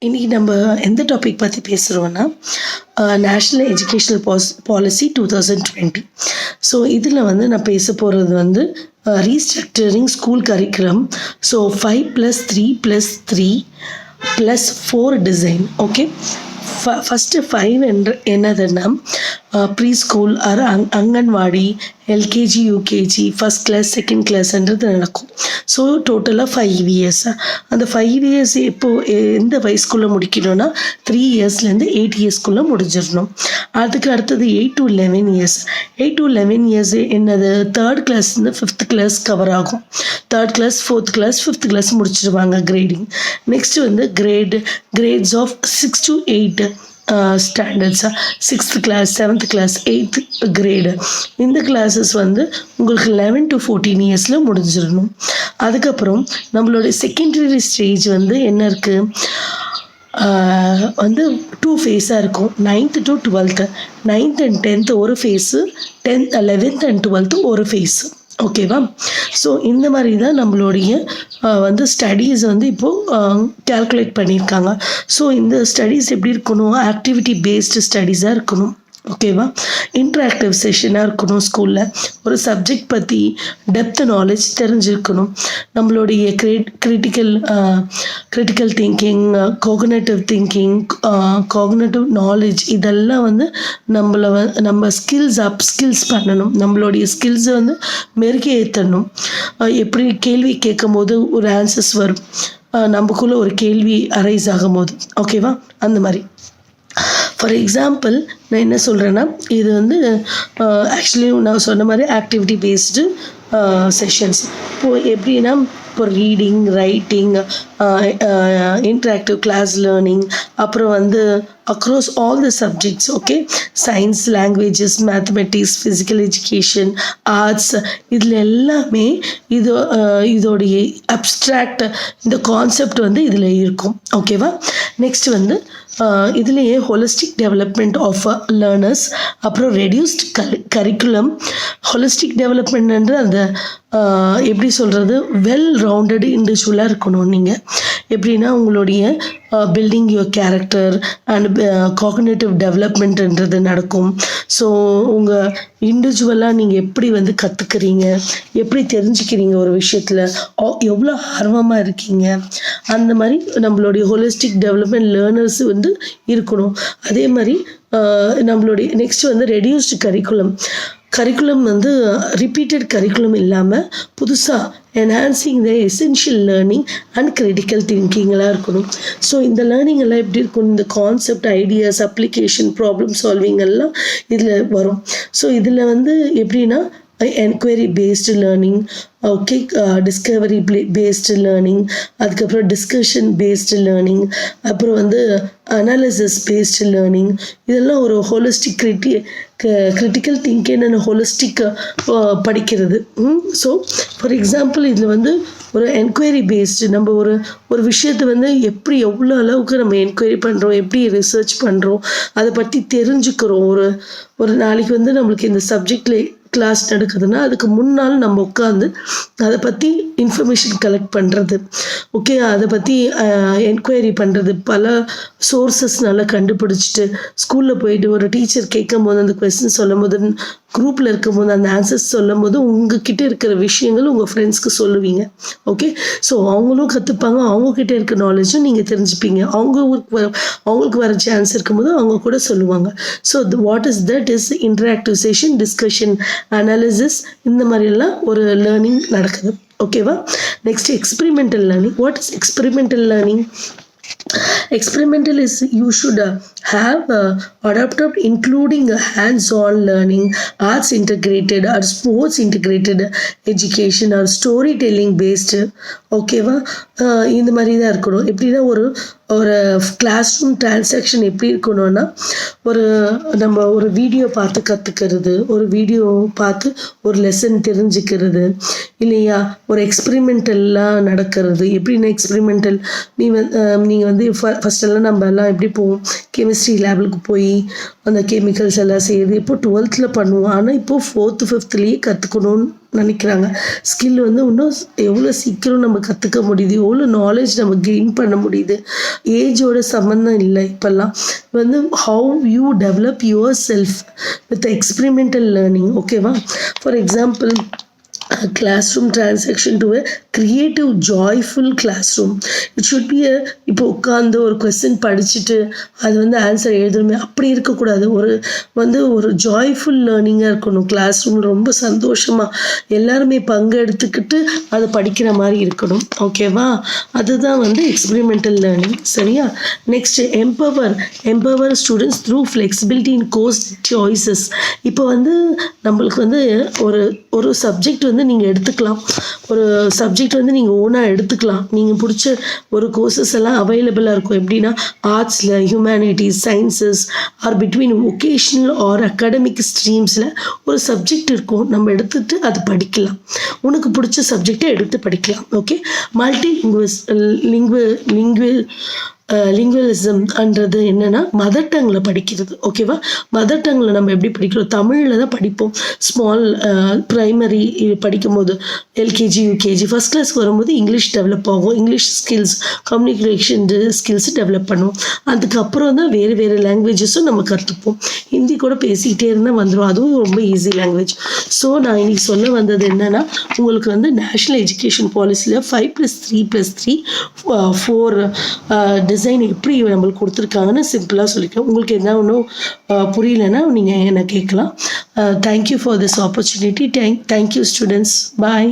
இன்றைக்கி நம்ம எந்த டாபிக் பற்றி பேசுகிறோன்னா நேஷ்னல் எஜுகேஷ்னல் பாலிசி 2020. ஸோ இதில் நான் பேச போகிறது restructuring school curriculum. So 5+3+3+4 design. Okay, first 5 என்னதுன்னா pre school or anganwadi, LKG, UKG, first class, second கிளாஸ்ன்றது நடக்கும். ஸோ டோட்டலாக 5 years. அந்த 5 years எப்போது எந்த வயசுக்குள்ளே முடிக்கணும்னா 3 yearsலேருந்து 8 yearsக்குள்ளே முடிஞ்சிடணும். அதுக்கு அடுத்தது 8 to 11 years. 8 to 11 years என்னது, 3rd classலேருந்து 5th class கவர் ஆகும். 3rd class, 4th class, 5th class முடிச்சிடுவாங்க grading. Next grades of 6 to 8 ஸ்டாண்டர்ட்ஸா, 6th class, 7th class, 8th grade. இந்த கிளாஸஸ் உங்களுக்கு 11 to 14 yearsல முடிஞ்சிடணும். அதுக்கப்புறம் நம்மளுடைய செகண்டரி ஸ்டேஜ் என்ன இருக்குது, 2 ஃபேஸாக இருக்கும். 9th to 12th, 9th and 10th ஒரு phase, 10th 11th and 12th ஒரு ஃபேஸு. ஓகேவா? ஸோ இந்த மாதிரி தான் நம்மளுடைய ஸ்டடீஸ் இப்போது கேல்குலேட் பண்ணியிருக்காங்க. ஸோ இந்த ஸ்டடீஸ் எப்படி இருக்கணும், ஆக்டிவிட்டி பேஸ்டு ஸ்டடீஸாக இருக்கணும். ஓகேவா? இன்ட்ராக்டிவ் செஷனாக இருக்கணும். ஸ்கூலில் ஒரு சப்ஜெக்ட் பற்றி டெப்த் நாலேஜ் தெரிஞ்சிருக்கணும். நம்மளுடைய கிரிட்டிக்கல் திங்கிங், கோகனேட்டிவ் திங்கிங், கோகனேட்டிவ் நாலேஜ் இதெல்லாம் நம்ம ஸ்கில்ஸ் பண்ணணும். நம்மளுடைய ஸ்கில்ஸை மெருகி ஏற்றணும். எப்படி கேள்வி கேட்கும் போது ஒரு ஆன்சர்ஸ் வரும், நமக்குள்ளே ஒரு கேள்வி அரைஸ் ஆகும் போது. ஓகேவா? அந்த மாதிரி. ஃபார் எக்ஸாம்பிள் நான் என்ன சொல்கிறேன்னா, இது ஆக்சுவலி நான் சொன்ன மாதிரி ஆக்டிவிட்டி பேஸ்டு செஷன்ஸ். இப்போது எப்படின்னா, இப்போ reading, writing, interactive class learning, அப்புறம் across all the subjects. Okay, science, languages, mathematics, physical education, arts, இதில் எல்லாமே இதோடைய அப்ஸ்ட்ராக்ட் இந்த கான்செப்ட் இதில் இருக்கும். ஓகேவா? நெக்ஸ்ட் இதுலேயே ஹோலிஸ்டிக் டெவலப்மெண்ட் ஆஃப் லேர்னர்ஸ், அப்புறம் ரெடியூஸ்ட் கரிக்குலம். ஹோலிஸ்டிக் டெவலப்மெண்ட் அந்த எப்படி சொல்கிறது, வெல் ரவுண்டட் இண்டிவிஜுவலாக இருக்கணும். நீங்கள் எப்படின்னா உங்களுடைய building your character and cognitive டெவலப்மெண்ட்ன்றது நடக்கும். ஸோ உங்கள் இண்டிவிஜுவலாக நீங்கள் எப்படி கற்றுக்குறீங்க, எப்படி தெரிஞ்சுக்கிறீங்க ஒரு விஷயத்தில், எவ்வளோ ஆர்வமாக இருக்கீங்க, அந்த மாதிரி நம்மளுடைய ஹோலிஸ்டிக் டெவலப்மெண்ட் லேர்னர்ஸ் இருக்கணும். அதே மாதிரி நம்மளுடைய next reduced curriculum repeated curriculum இல்லாமல் புதுசாக enhancing the essential learning and critical திங்கிங்லாம் இருக்கணும். ஸோ இந்த லேர்னிங் எல்லாம் எப்படி இருக்கணும், இந்த concept, ideas, application, problem solving எல்லாம் இதில் வரும். ஸோ இதில் எப்படின்னா enquiry based learning, okay, discovery based learning, அதுக்கப்புறம் டிஸ்கஷன் பேஸ்டு லேர்னிங், அப்புறம் அனாலிசிஸ் பேஸ்டு லேர்னிங். இதெல்லாம் ஒரு holistic critical thinking and holistic படிக்கிறது. ஸோ ஃபார் எக்ஸாம்பிள் இதில் ஒரு என்கொயரி பேஸ்டு, நம்ம ஒரு விஷயத்தை எப்படி எவ்வளோ அளவுக்கு நம்ம என்கொயரி பண்ணுறோம், எப்படி ரிசர்ச் பண்ணுறோம், அதை பற்றி தெரிஞ்சுக்கிறோம். ஒரு நாளைக்கு நம்மளுக்கு இந்த சப்ஜெக்டில் கிளாஸ் நடக்குதுன்னா அதுக்கு முன்னால் நம்ம உட்காந்து அதை பற்றி இன்ஃபர்மேஷன் கலெக்ட் பண்ணுறது. ஓகே, அதை பற்றி என்கொயரி பண்ணுறது, பல சோர்ஸஸ் நல்லா கண்டுபிடிச்சிட்டு ஸ்கூலில் போயிட்டு ஒரு டீச்சர் கேட்கும் போது அந்த கொஸ்டின் சொல்லும் போது, குரூப்பில் இருக்கும் போது அந்த ஆன்சர்ஸ் சொல்லும் போது உங்ககிட்ட இருக்கிற விஷயங்கள் உங்கள் ஃப்ரெண்ட்ஸ்க்கு சொல்லுவீங்க. ஓகே, ஸோ அவங்களும் கற்றுப்பாங்க, அவங்கக்கிட்ட இருக்க நாலேஜும் நீங்கள் தெரிஞ்சுப்பீங்க. அவங்களுக்கு வர சான்ஸ் இருக்கும்போது அவங்க கூட சொல்லுவாங்க. So what is that is interactive session, discussion, analysis, இந்த மாதிரிலாம் ஒரு லேர்னிங் நடக்குது. ஓகேவா? Next experimental learning. What is experimental learning? Experimental is you should have adapted including hands-on learning, arts integrated or sports integrated education or storytelling based. ஓகேவா? இந்த மாதிரி தான் இருக்கணும். எப்படின்னா ஒரு கிளாஸ் ரூம் டிரான்சாக்ஷன் எப்படி இருக்கணும்னா, நம்ம ஒரு வீடியோ பார்த்து கற்றுக்கிறது, ஒரு வீடியோ பார்த்து ஒரு லெசன் தெரிஞ்சுக்கிறது இல்லையா, ஒரு எக்ஸ்பெரிமெண்டல்லாம் நடக்கிறது. எப்படின்னா எக்ஸ்பெரிமெண்டல் நீங்கள் ஃபஸ்ட்டெல்லாம் நம்ம எல்லாம் எப்படி போவோம், கெமிஸ்ட்ரி லேபுக்கு போய் அந்த கெமிக்கல்ஸ் எல்லாம் செய்யுது. இப்போ 12th பண்ணுவோம், ஆனால் இப்போது 4th 5th கற்றுக்கணும்னு நினைக்கிறாங்க. ஸ்கில் வந்து இன்னும் எவ்வளோ சீக்கிரம் நம்ம கற்றுக்க முடியுது, எவ்வளோ நாலேஜ் நம்ம கெயின் பண்ண முடியுது. ஏஜோட சம்மந்தம் இல்லை இப்போல்லாம். வந்து how you develop yourself with experimental learning. ஓகேவா? For example, classroom transaction to a creative joyful classroom. It should be a இப்போ உட்காந்து ஒரு கொஸ்டின் படிச்சுட்டு அது வந்து ஆன்சர் எழுதணுமே அப்படி இருக்கக்கூடாது. ஒரு ஜாய்ஃபுல் லேர்னிங்காக இருக்கணும். கிளாஸ் ரூம் ரொம்ப சந்தோஷமாக எல்லாருமே பங்கெடுத்துக்கிட்டு அதை படிக்கிற மாதிரி இருக்கணும். ஓகேவா? அதுதான் வந்து எக்ஸ்பிரிமெண்டல் லேர்னிங். சரியா? Next, empower students through flexibility இன் கோர்ஸ் சாய்ஸஸ். இப்போ வந்து நம்மளுக்கு வந்து ஒரு சப்ஜெக்ட் வந்து நீங்கள் எடுத்துக்கலாம். ஒரு சப்ஜெக்ட் வந்து நீங்கள் ஓனாக எடுத்துக்கலாம். நீங்கள் பிடிச்ச ஒரு கோர்சஸ் எல்லாம் அவைலபிளாக இருக்கும். எப்படின்னா ஆர்ட்ஸில், humanities, sciences or between vocational or academic ஸ்ட்ரீம்ஸில் ஒரு சப்ஜெக்ட் இருக்கும். நம்ம எடுத்துகிட்டு அது படிக்கலாம். உனக்கு பிடிச்ச சப்ஜெக்டை எடுத்து படிக்கலாம். ஓகே? மல்டி லிங்குவலிசம்ன்றது என்னென்னா மதர் டங்கில் படிக்கிறது. ஓகேவா? மதர் டங்கில் நம்ம எப்படி படிக்கிறோம்? தமிழில் தான் படிப்போம். ஸ்மால் ப்ரைமரி படிக்கும் போது எல்கேஜி, யூகேஜி, ஃபஸ்ட் கிளாஸ் வரும்போது இங்கிலீஷ் டெவலப் ஆகும். English skills, communication skills develop பண்ணுவோம். அதுக்கப்புறம் தான் வேறு லாங்குவேஜஸும் நம்ம கற்றுப்போம். ஹிந்தி கூட பேசிக்கிட்டே இருந்தால் வந்துடும். அதுவும் ரொம்ப ஈஸி லாங்குவேஜ். ஸோ நான் இன்னைக்கு சொல்ல வந்தது என்னென்னா, உங்களுக்கு வந்து நேஷ்னல் எஜுகேஷன் பாலிசியில் 5+3+3 4 டிசைன் எப்படி நம்மளுக்கு கொடுத்துருக்காங்கன்னு சிம்பிளாக சொல்லிக்கலாம். உங்களுக்கு என்ன ஒன்றும் புரியலன்னா நீங்கள் என்னை கேட்கலாம். Thank you for this opportunity. Thank you students. Bye.